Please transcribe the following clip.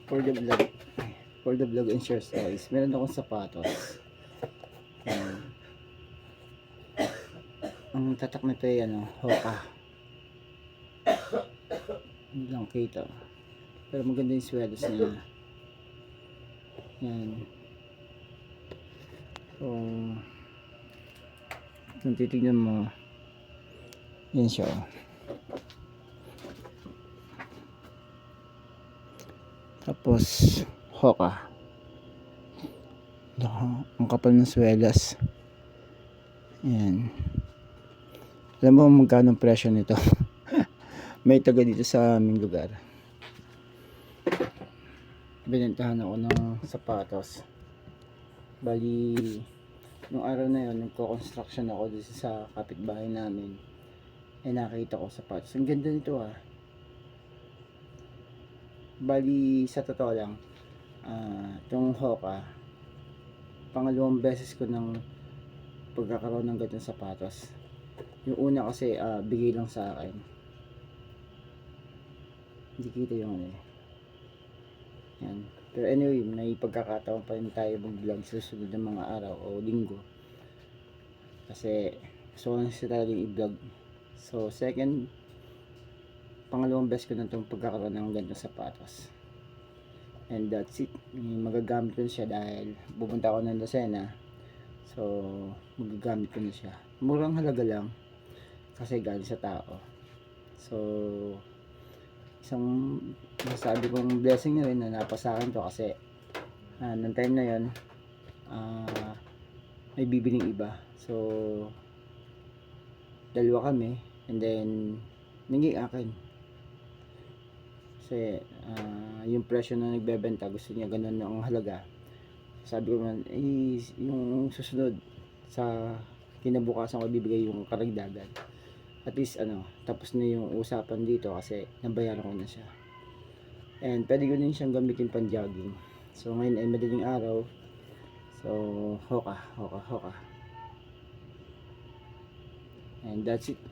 for the vlog, and share stories, meron akong sapatos. Ang tatak nito ay Hoka. Hindi lang kita, pero maganda yung sweaters niya. Yan. So kung titignan mo, yan siya. Tapos Hoka. Ang kapal ng swelas. Yan. Alam mo magkano ang presyo nito? May taga dito sa aming lugar. Binentahan ako ng sapatos. Bali, nung araw na yun, nagko-construction ako dito sa kapitbahay namin. Nakita ko sapatos. Ang ganda nito Bali, sa totoo lang, itong Hoka, pangalawang beses ko ng pagkakaroon ng ganitong sapatos. Yung una kasi bigay lang sa akin. Hindi kita yung yan. Pero anyway, may pagkakataon pa rin tayo mag-vlog sa susunod ng mga araw o linggo. Kasi gusto ko na siya talagang i-vlog. So pangalawang beses ko na itong pagkakaroon ng ganitong sapatos. And that's it. Magagamit ko na siya dahil pupunta ako ng Lucena. So magagamit ko na siya. Murang halaga lang kasi galing sa tao. So isang masabi kong blessing na rin na napasakin to kasi nang time na yon may bibiling iba. So dalawa kami and then naging akin. Kasi yung presyo na nagbebenta gusto niya ganun ang halaga. Sabi ko man yung susunod sa kinabukasan ko bibigay yung karagdagan. At least tapos na yung usapan dito kasi nabayaran ko na siya. And pwede ko din siyang gamitin pang jogging. So ngayon ay madaling araw. So Hoka. And that's it.